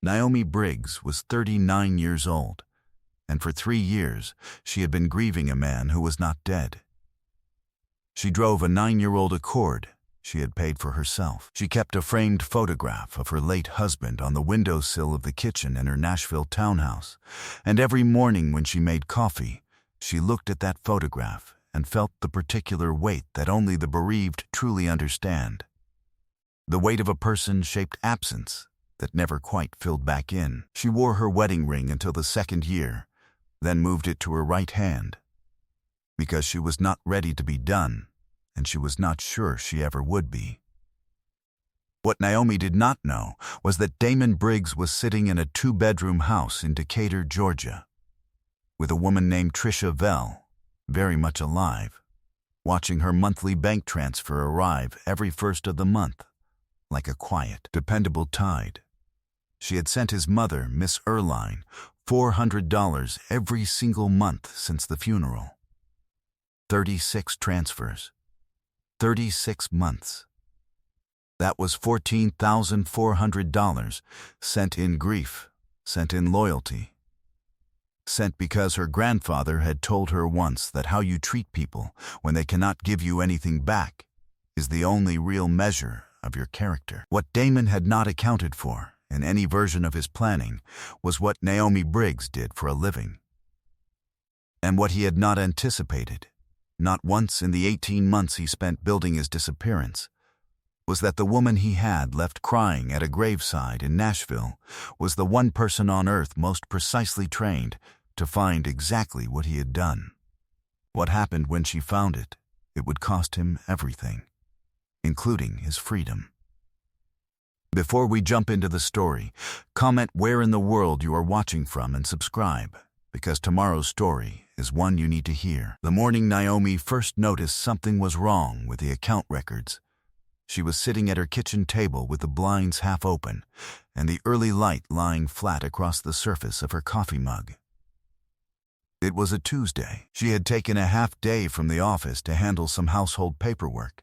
Naomi Briggs was 39 years old, and for 3 years she had been grieving a man who was not dead. She drove a 9-year-old Accord she had paid for herself. She kept a framed photograph of her late husband on the windowsill of the kitchen in her Nashville townhouse, and every morning when she made coffee, she looked at that photograph and felt the particular weight that only the bereaved truly understand. The weight of a person-shaped absence that never quite filled back in. She wore her wedding ring until the 2nd year, then moved it to her right hand, because she was not ready to be done, and she was not sure she ever would be. What Naomi did not know was that Damon Briggs was sitting in a 2-bedroom house in Decatur, Georgia, with a woman named Trisha Vell, very much alive, watching her monthly bank transfer arrive every 1st of the month, like a quiet, dependable tide. She had sent his mother, Miss Erline, $400 every single month since the funeral. 36 transfers. 36 months. That was $14,400 sent in grief, sent in loyalty. Sent because her grandfather had told her once that how you treat people when they cannot give you anything back is the only real measure of your character. What Damon had not accounted for in any version of his planning was what Naomi Briggs did for a living. And what he had not anticipated, not once in the 18 months he spent building his disappearance, was that the woman he had left crying at a graveside in Nashville was the one person on earth most precisely trained to find exactly what he had done. What happened when she found it, it would cost him everything, including his freedom. Before we jump into the story, comment where in the world you are watching from and subscribe, because tomorrow's story is one you need to hear. The morning Naomi first noticed something was wrong with the account records, she was sitting at her kitchen table with the blinds half open and the early light lying flat across the surface of her coffee mug. It was a Tuesday. She had taken a half day from the office to handle some household paperwork,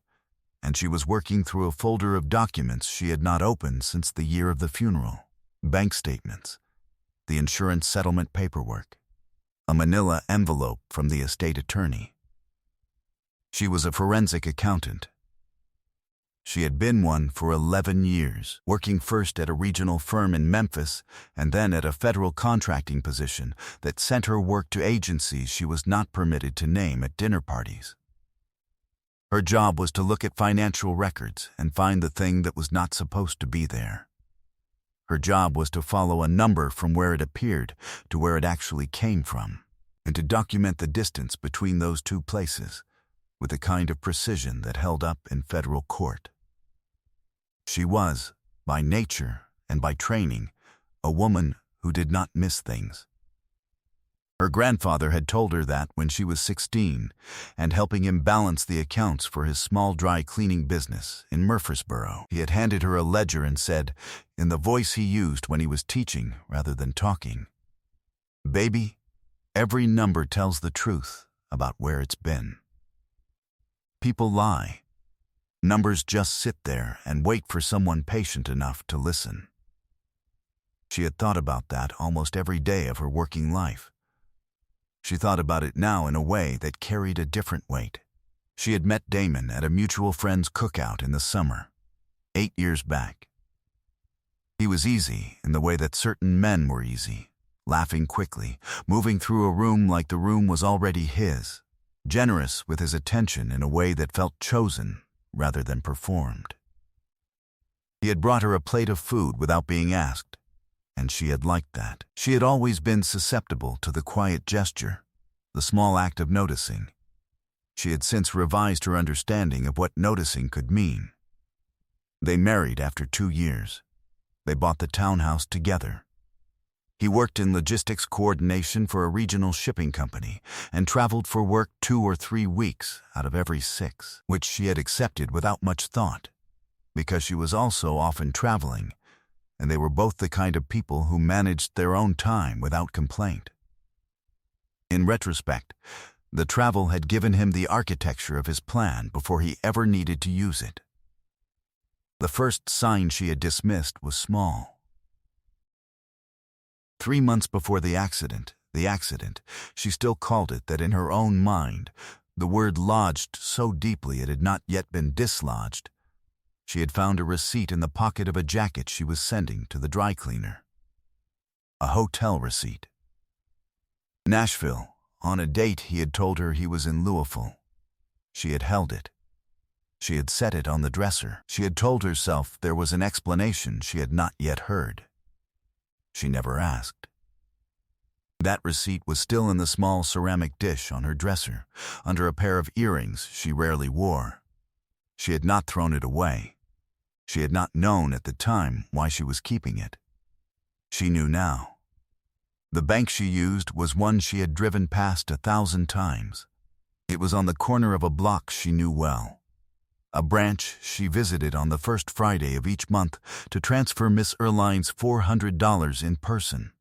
and she was working through a folder of documents she had not opened since the year of the funeral. Bank statements, the insurance settlement paperwork, a manila envelope from the estate attorney. She was a forensic accountant. She had been one for 11 years, working first at a regional firm in Memphis and then at a federal contracting position that sent her work to agencies she was not permitted to name at dinner parties. Her job was to look at financial records and find the thing that was not supposed to be there. Her job was to follow a number from where it appeared to where it actually came from, and to document the distance between those two places with a kind of precision that held up in federal court. She was, by nature and by training, a woman who did not miss things. Her grandfather had told her that when she was 16, and helping him balance the accounts for his small dry cleaning business in Murfreesboro. He had handed her a ledger and said, in the voice he used when he was teaching rather than talking, "Baby, every number tells the truth about where it's been. People lie. Numbers just sit there and wait for someone patient enough to listen." She had thought about that almost every day of her working life. She thought about it now in a way that carried a different weight. She had met Damon at a mutual friend's cookout in the summer, 8 years back. He was easy in the way that certain men were easy, laughing quickly, moving through a room like the room was already his, generous with his attention in a way that felt chosen rather than performed. He had brought her a plate of food without being asked, and she had liked that. She had always been susceptible to the quiet gesture, the small act of noticing. She had since revised her understanding of what noticing could mean. They married after 2 years. They bought the townhouse together. He worked in logistics coordination for a regional shipping company and traveled for work 2 or 3 weeks out of every 6, which she had accepted without much thought, because she was also often traveling, and they were both the kind of people who managed their own time without complaint. In retrospect, the travel had given him the architecture of his plan before he ever needed to use it. The first sign she had dismissed was small. 3 months before the accident, she still called it that in her own mind, the word lodged so deeply it had not yet been dislodged. She had found a receipt in the pocket of a jacket she was sending to the dry cleaner. A hotel receipt. Nashville. On a date he had told her he was in Louisville. She had held it. She had set it on the dresser. She had told herself there was an explanation she had not yet heard. She never asked. That receipt was still in the small ceramic dish on her dresser, under a pair of earrings she rarely wore. She had not thrown it away. She had not known at the time why she was keeping it. She knew now. The bank she used was one she had driven past 1,000 times. It was on the corner of a block she knew well. A branch she visited on the first Friday of each month to transfer Miss Erline's $400 in person,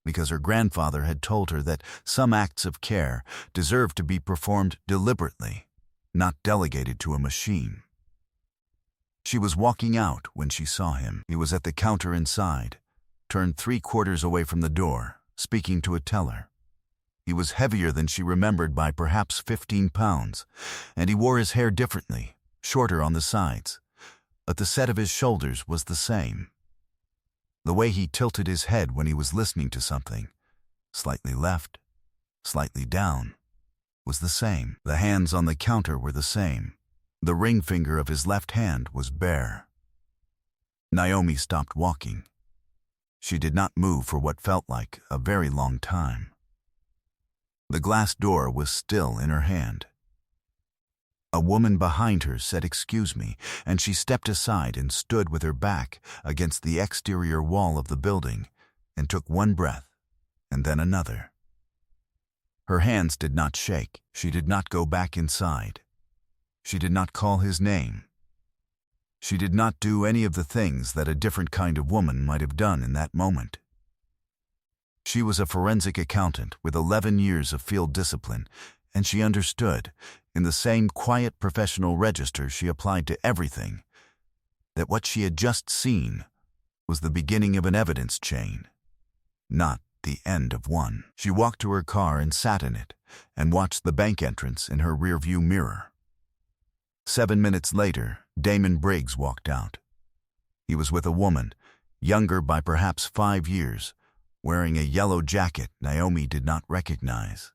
because her grandfather had told her that some acts of care deserved to be performed deliberately, not delegated to a machine. She was walking out when she saw him. He was at the counter inside, turned 3/4 away from the door, speaking to a teller. He was heavier than she remembered by perhaps 15 pounds, and he wore his hair differently, shorter on the sides, but the set of his shoulders was the same. The way he tilted his head when he was listening to something, slightly left, slightly down, was the same. The hands on the counter were the same. The ring finger of his left hand was bare. Naomi stopped walking. She did not move for what felt like a very long time. The glass door was still in her hand. A woman behind her said, "Excuse me," and she stepped aside and stood with her back against the exterior wall of the building and took one breath and then another. Her hands did not shake. She did not go back inside. She did not call his name. She did not do any of the things that a different kind of woman might have done in that moment. She was a forensic accountant with 11 years of field discipline, and she understood, in the same quiet professional register she applied to everything, that what she had just seen was the beginning of an evidence chain, not the end of one. She walked to her car and sat in it, and watched the bank entrance in her rearview mirror. 7 minutes later, Damon Briggs walked out. He was with a woman, younger by perhaps 5 years, wearing a yellow jacket Naomi did not recognize.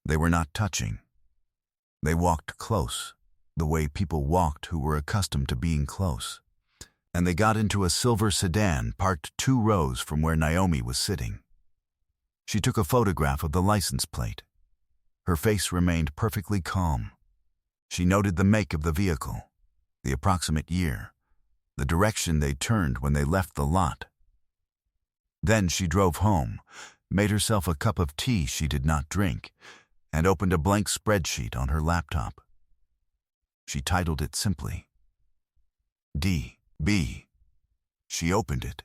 They were not touching. They walked close, the way people walked who were accustomed to being close, and they got into a silver sedan parked 2 rows from where Naomi was sitting. She took a photograph of the license plate. Her face remained perfectly calm. She noted the make of the vehicle, the approximate year, the direction they turned when they left the lot. Then she drove home, made herself a cup of tea she did not drink, and opened a blank spreadsheet on her laptop. She titled it simply, D.B. She opened it,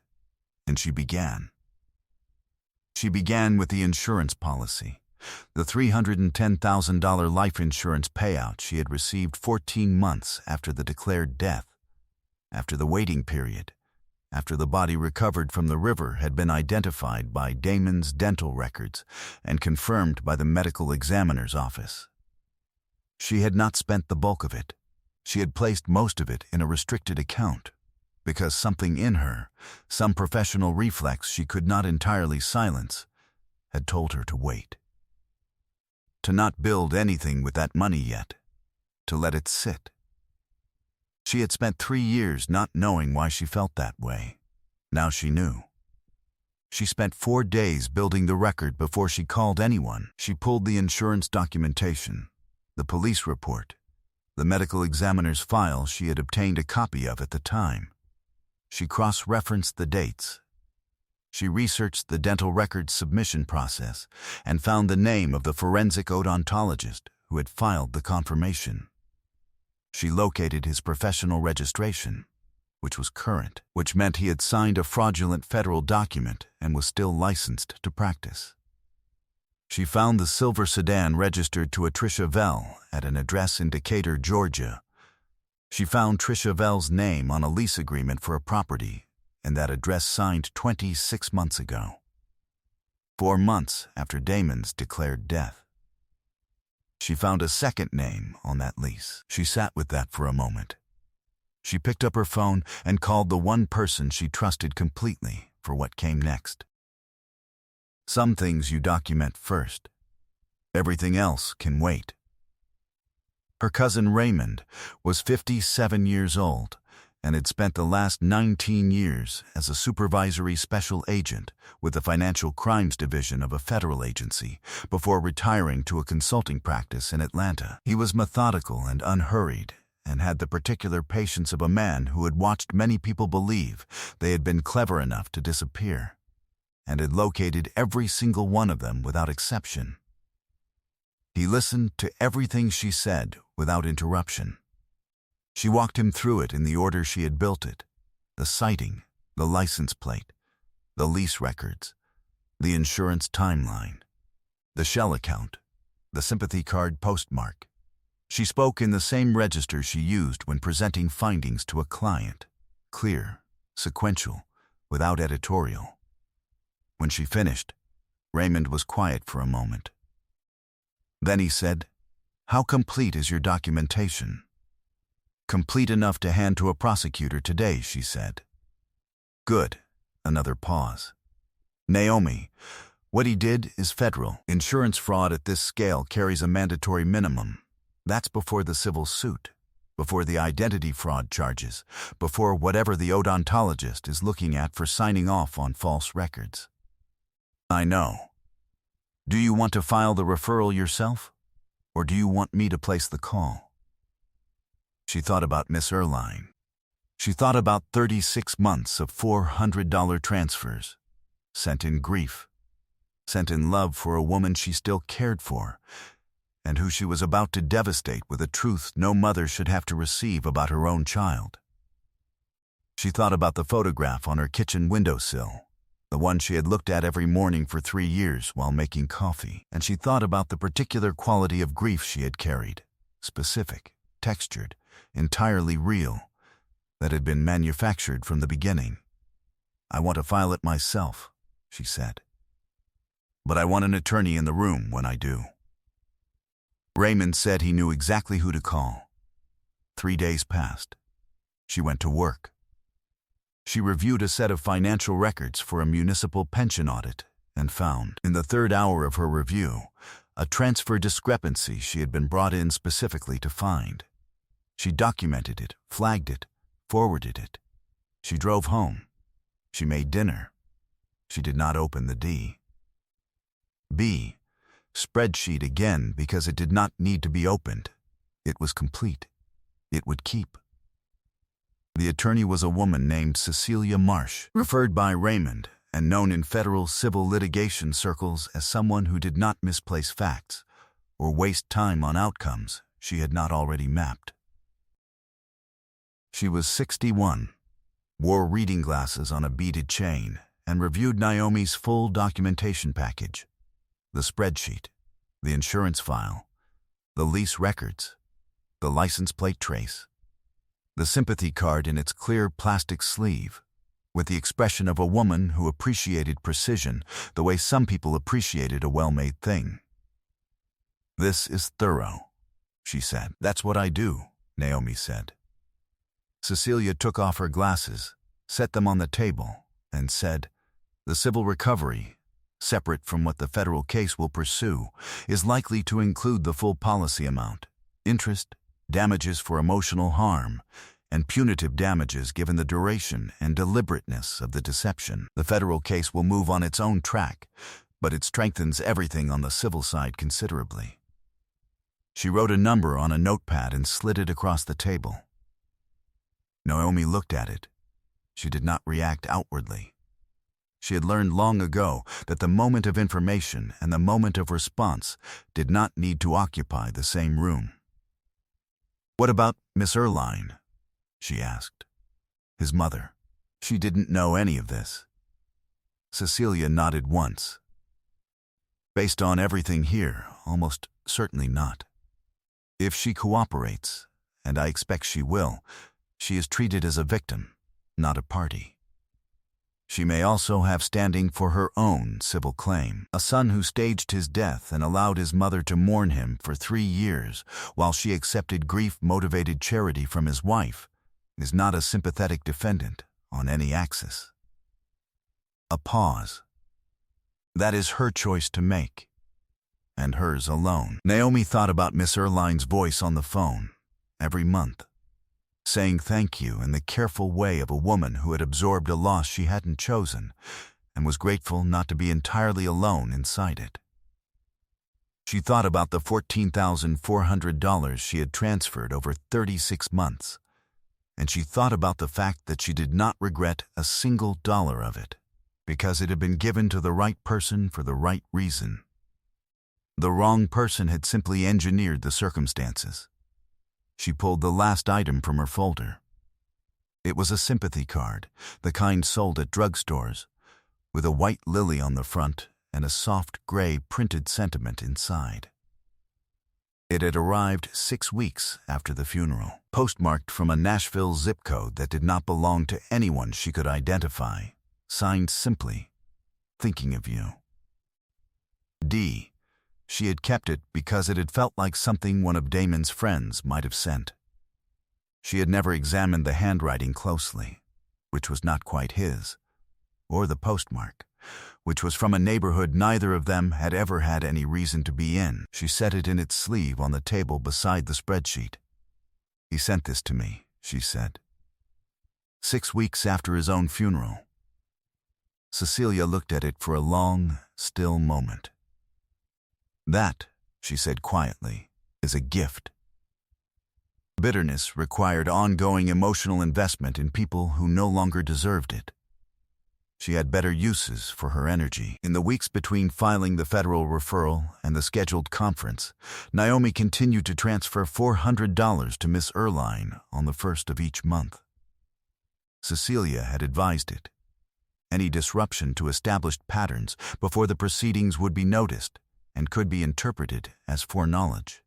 and she began. She began with the insurance policy, the $310,000 life insurance payout she had received 14 months after the declared death, after the waiting period, after the body recovered from the river had been identified by Damon's dental records and confirmed by the medical examiner's office. She had not spent the bulk of it. She had placed most of it in a restricted account, because something in her, some professional reflex she could not entirely silence, had told her to wait. To not build anything with that money yet, to let it sit. She had spent 3 years not knowing why she felt that way. Now she knew. She spent 4 days building the record before she called anyone. She pulled the insurance documentation, the police report, the medical examiner's file she had obtained a copy of at the time. She cross-referenced the dates. She researched the dental records submission process and found the name of the forensic odontologist who had filed the confirmation. She located his professional registration, which was current, which meant he had signed a fraudulent federal document and was still licensed to practice. She found the silver sedan registered to a Tricia Vell at an address in Decatur, Georgia. She found Tricia Vell's name on a lease agreement for a property, and that address signed 26 months ago. 4 months after Damon's declared death. She found a second name on that lease. She sat with that for a moment. She picked up her phone and called the one person she trusted completely for what came next. Some things you document first. Everything else can wait. Her cousin Raymond was 57 years old and had spent the last 19 years as a supervisory special agent with the Financial Crimes Division of a federal agency before retiring to a consulting practice in Atlanta. He was methodical and unhurried and had the particular patience of a man who had watched many people believe they had been clever enough to disappear and had located every single one of them without exception. He listened to everything she said without interruption. She walked him through it in the order she had built it: the sighting, the license plate, the lease records, the insurance timeline, the shell account, the sympathy card postmark. She spoke in the same register she used when presenting findings to a client: clear, sequential, without editorial. When she finished, Raymond was quiet for a moment. Then he said, "How complete is your documentation?" "Complete enough to hand to a prosecutor today," she said. "Good." Another pause. "Naomi, what he did is federal. Insurance fraud at this scale carries a mandatory minimum. That's before the civil suit, before the identity fraud charges, before whatever the odontologist is looking at for signing off on false records." "I know. Do you want to file the referral yourself, or do you want me to place the call?" She thought about Miss Erline. She thought about 36 months of $400 transfers, sent in grief, sent in love for a woman she still cared for, and who she was about to devastate with a truth no mother should have to receive about her own child. She thought about the photograph on her kitchen windowsill, the one she had looked at every morning for 3 years while making coffee, and she thought about the particular quality of grief she had carried, specific, textured, entirely real, that had been manufactured from the beginning. "I want to file it myself," she said. "But I want an attorney in the room when I do." Raymond said he knew exactly who to call. 3 days passed. She went to work. She reviewed a set of financial records for a municipal pension audit and found, in the 3rd hour of her review, a transfer discrepancy she had been brought in specifically to find. She documented it, flagged it, forwarded it. She drove home. She made dinner. She did not open the D. B. Spreadsheet again because it did not need to be opened. It was complete. It would keep. The attorney was a woman named Cecilia Marsh, referred by Raymond and known in federal civil litigation circles as someone who did not misplace facts or waste time on outcomes she had not already mapped. She was 61, wore reading glasses on a beaded chain, and reviewed Naomi's full documentation package: the spreadsheet, the insurance file, the lease records, the license plate trace, the sympathy card in its clear plastic sleeve, with the expression of a woman who appreciated precision the way some people appreciated a well-made thing. "This is thorough," she said. "That's what I do," Naomi said. Cecilia took off her glasses, set them on the table, and said, "The civil recovery, separate from what the federal case will pursue, is likely to include the full policy amount, interest, damages for emotional harm, and punitive damages given the duration and deliberateness of the deception. The federal case will move on its own track, but it strengthens everything on the civil side considerably." She wrote a number on a notepad and slid it across the table. Naomi looked at it. She did not react outwardly. She had learned long ago that the moment of information and the moment of response did not need to occupy the same room. "What about Miss Erline?" she asked. His mother. She didn't know any of this. Cecilia nodded once. "Based on everything here, almost certainly not. If she cooperates, and I expect she will, she is treated as a victim, not a party." She may also have standing for her own civil claim. A son who staged his death and allowed his mother to mourn him for 3 years while she accepted grief-motivated charity from his wife is not a sympathetic defendant on any axis. A pause. That is her choice to make, and hers alone. Naomi thought about Miss Erline's voice on the phone every month, saying thank you in the careful way of a woman who had absorbed a loss she hadn't chosen and was grateful not to be entirely alone inside it. She thought about the $14,400 she had transferred over 36 months, and she thought about the fact that she did not regret a single dollar of it, because it had been given to the right person for the right reason. The wrong person had simply engineered the circumstances. She pulled the last item from her folder. It was a sympathy card, the kind sold at drugstores, with a white lily on the front and a soft gray printed sentiment inside. It had arrived 6 weeks after the funeral, postmarked from a Nashville zip code that did not belong to anyone she could identify, signed simply, "Thinking of you." D. She had kept it because it had felt like something one of Damon's friends might have sent. She had never examined the handwriting closely, which was not quite his, or the postmark, which was from a neighborhood neither of them had ever had any reason to be in. She set it in its sleeve on the table beside the spreadsheet. "He sent this to me," she said. 6 weeks after his own funeral. Cecilia looked at it for a long, still moment. "That," she said quietly, "is a gift." Bitterness required ongoing emotional investment in people who no longer deserved it. She had better uses for her energy. In the weeks between filing the federal referral and the scheduled conference, Naomi continued to transfer $400 to Miss Erline on the 1st of each month. Cecilia had advised it. Any disruption to established patterns before the proceedings would be noticed and could be interpreted as foreknowledge.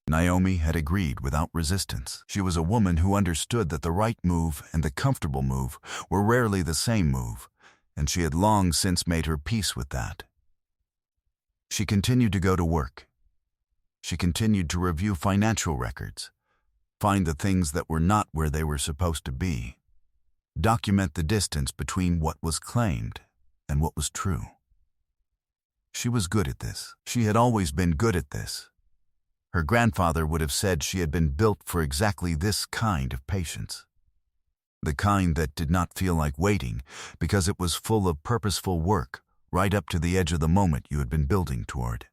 Naomi had agreed without resistance. She was a woman who understood that the right move and the comfortable move were rarely the same move, and she had long since made her peace with that. She continued to go to work. She continued to review financial records, find the things that were not where they were supposed to be, document the distance between what was claimed and what was true. She was good at this. She had always been good at this. Her grandfather would have said she had been built for exactly this kind of patience. The kind that did not feel like waiting because it was full of purposeful work right up to the edge of the moment you had been building toward.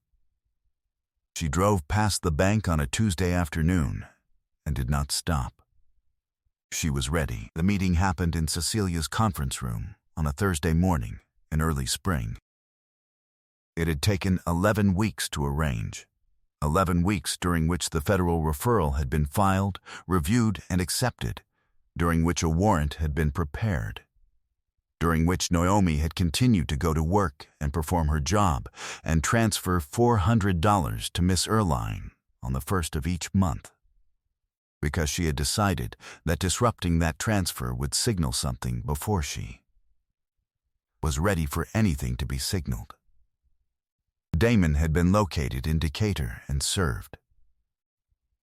She drove past the bank on a Tuesday afternoon and did not stop. She was ready. The meeting happened in Cecilia's conference room on a Thursday morning in early spring. It had taken 11 weeks to arrange. 11 weeks during which the federal referral had been filed, reviewed, and accepted, during which a warrant had been prepared, during which Naomi had continued to go to work and perform her job and transfer $400 to Miss Erline on the 1st of each month, because she had decided that disrupting that transfer would signal something before she was ready for anything to be signaled. Damon had been located in Decatur and served.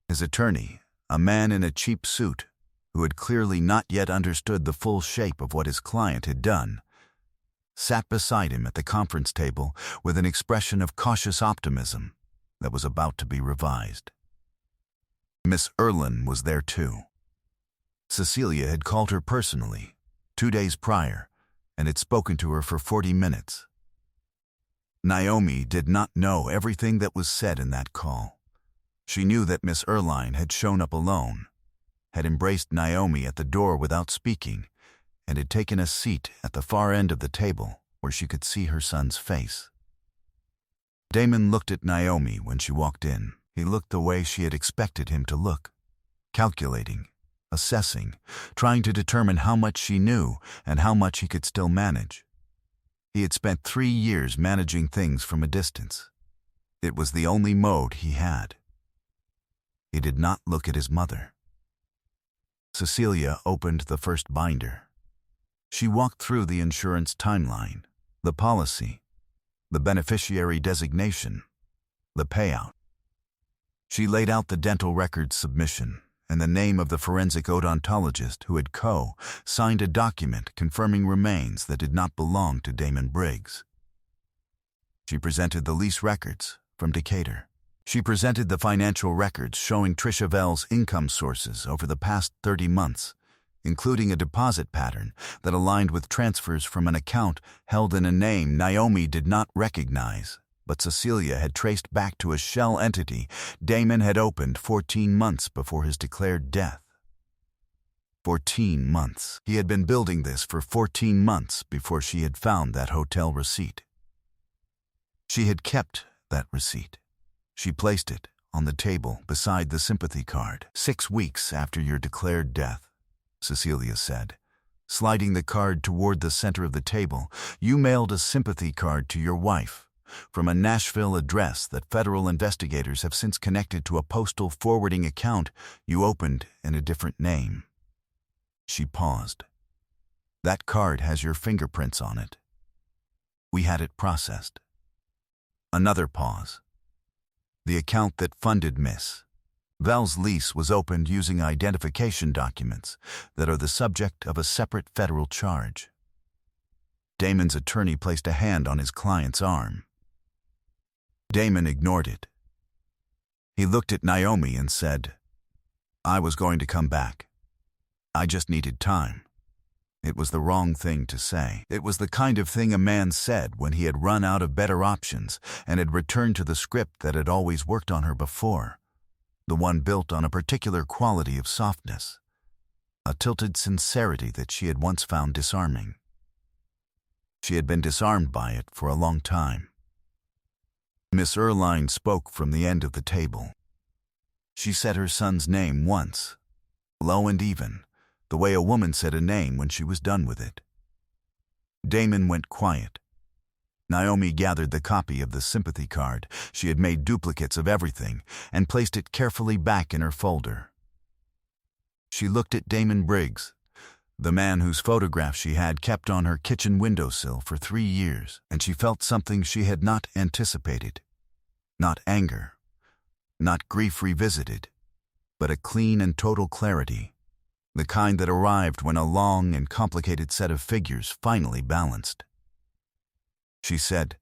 His attorney, a man in a cheap suit who had clearly not yet understood the full shape of what his client had done, sat beside him at the conference table with an expression of cautious optimism that was about to be revised. Miss Erline was there too. Cecilia had called her personally 2 days prior and had spoken to her for 40 minutes. Naomi did not know everything that was said in that call. She knew that Miss Erline had shown up alone, had embraced Naomi at the door without speaking, and had taken a seat at the far end of the table where she could see her son's face. Damon looked at Naomi when she walked in. He looked the way she had expected him to look, calculating, assessing, trying to determine how much she knew and how much he could still manage. He had spent 3 years managing things from a distance. It was the only mode he had. He did not look at his mother. Cecilia opened the first binder. She walked through the insurance timeline, the policy, the beneficiary designation, the payout. She laid out the dental records submission and the name of the forensic odontologist who had signed a document confirming remains that did not belong to Damon Briggs. She presented the lease records from Decatur. She presented the financial records showing Trisha Vell's income sources over the past 30 months, including a deposit pattern that aligned with transfers from an account held in a name Naomi did not recognize, but Cecilia had traced back to a shell entity Damon had opened 14 months before his declared death. 14 months. He had been building this for 14 months before she had found that hotel receipt. She had kept that receipt. She placed it on the table beside the sympathy card. 6 weeks after your declared death, Cecilia said, sliding the card toward the center of the table, you mailed a sympathy card to your wife from a Nashville address that federal investigators have since connected to a postal forwarding account you opened in a different name. She paused. That card has your fingerprints on it. We had it processed. Another pause. The account that funded Miss Vell's lease was opened using identification documents that are the subject of a separate federal charge. Damon's attorney placed a hand on his client's arm. Damon ignored it. He looked at Naomi and said, I was going to come back. I just needed time. It was the wrong thing to say. It was the kind of thing a man said when he had run out of better options and had returned to the script that had always worked on her before, the one built on a particular quality of softness, a tilted sincerity that she had once found disarming. She had been disarmed by it for a long time. Miss Erline spoke from the end of the table. She said her son's name once, low and even, the way a woman said a name when she was done with it. Damon went quiet. Naomi gathered the copy of the sympathy card. She had made duplicates of everything and placed it carefully back in her folder. She looked at Damon Briggs, the man whose photograph she had kept on her kitchen windowsill for 3 years, and she felt something she had not anticipated. Not anger, not grief revisited, but a clean and total clarity, the kind that arrived when a long and complicated set of figures finally balanced. She said,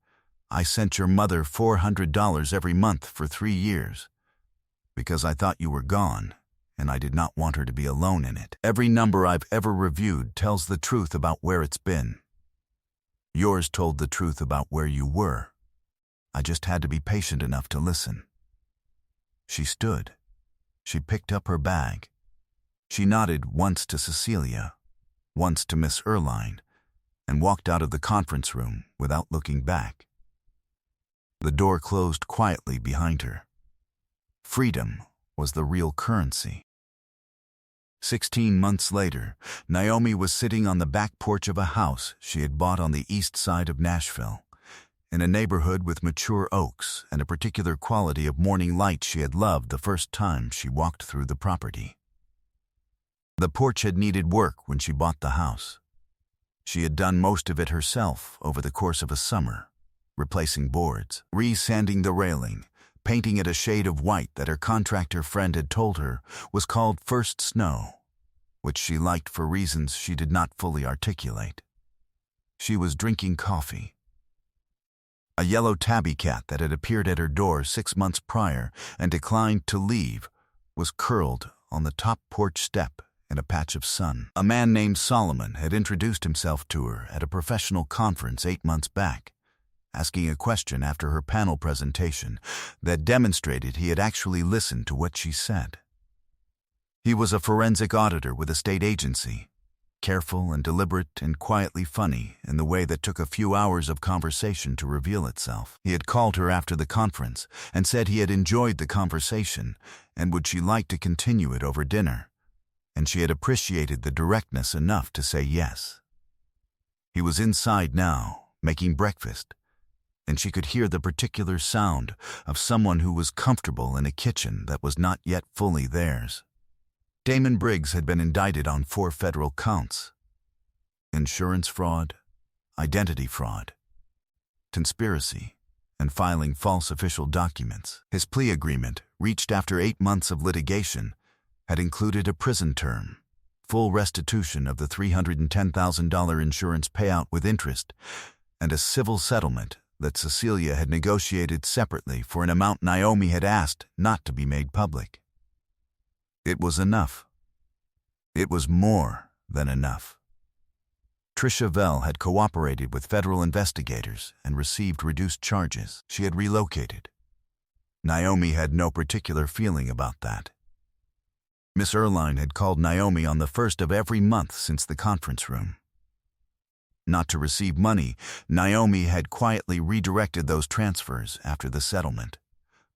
I sent your mother $400 every month for 3 years, because I thought you were gone, and I did not want her to be alone in it. Every number I've ever reviewed tells the truth about where it's been. Yours told the truth about where you were. I just had to be patient enough to listen. She stood. She picked up her bag. She nodded once to Cecilia, once to Miss Erline, and walked out of the conference room without looking back. The door closed quietly behind her. Freedom was the real currency. 16 months later, Naomi was sitting on the back porch of a house she had bought on the east side of Nashville, in a neighborhood with mature oaks and a particular quality of morning light she had loved the first time she walked through the property. The porch had needed work when she bought the house. She had done most of it herself over the course of a summer, replacing boards, re-sanding the railing, painting it a shade of white that her contractor friend had told her was called First Snow, which she liked for reasons she did not fully articulate. She was drinking coffee. A yellow tabby cat that had appeared at her door 6 months prior and declined to leave was curled on the top porch step in a patch of sun. A man named Solomon had introduced himself to her at a professional conference 8 months back, asking a question after her panel presentation that demonstrated he had actually listened to what she said. He was a forensic auditor with a state agency, careful and deliberate and quietly funny in the way that took a few hours of conversation to reveal itself. He had called her after the conference and said he had enjoyed the conversation and would she like to continue it over dinner, and she had appreciated the directness enough to say yes. He was inside now, making breakfast, and she could hear the particular sound of someone who was comfortable in a kitchen that was not yet fully theirs. Damon Briggs had been indicted on 4 federal counts. insurance fraud, identity fraud, conspiracy, and filing false official documents. His plea agreement, reached after 8 months of litigation, had included a prison term, full restitution of the $310,000 insurance payout with interest, and a civil settlement that Cecilia had negotiated separately for an amount Naomi had asked not to be made public. It was enough. It was more than enough. Trisha Vell had cooperated with federal investigators and received reduced charges. She had relocated. Naomi had no particular feeling about that. Miss Erline had called Naomi on the first of every month since the conference room. Not to receive money, Naomi had quietly redirected those transfers after the settlement.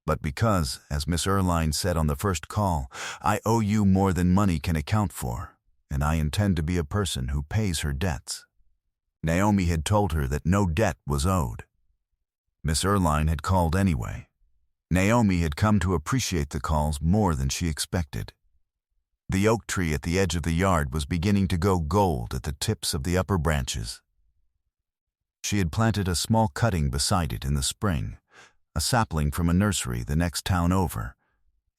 But because, as Miss Erline said on the first call, I owe you more than money can account for, and I intend to be a person who pays her debts. Naomi had told her that no debt was owed. Miss Erline had called anyway. Naomi had come to appreciate the calls more than she expected. The oak tree at the edge of the yard was beginning to go gold at the tips of the upper branches. She had planted a small cutting beside it in the spring, a sapling from a nursery the next town over,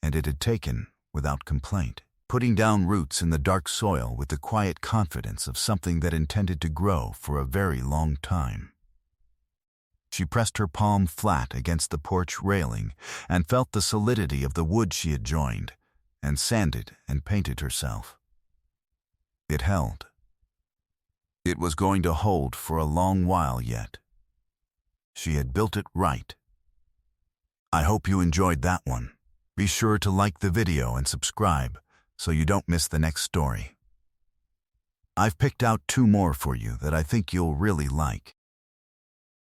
and it had taken without complaint, putting down roots in the dark soil with the quiet confidence of something that intended to grow for a very long time. She pressed her palm flat against the porch railing and felt the solidity of the wood she had joined, and sanded and painted herself. It held. It was going to hold for a long while yet. She had built it right. I hope you enjoyed that one. Be sure to like the video and subscribe so you don't miss the next story. I've picked out 2 more for you that I think you'll really like.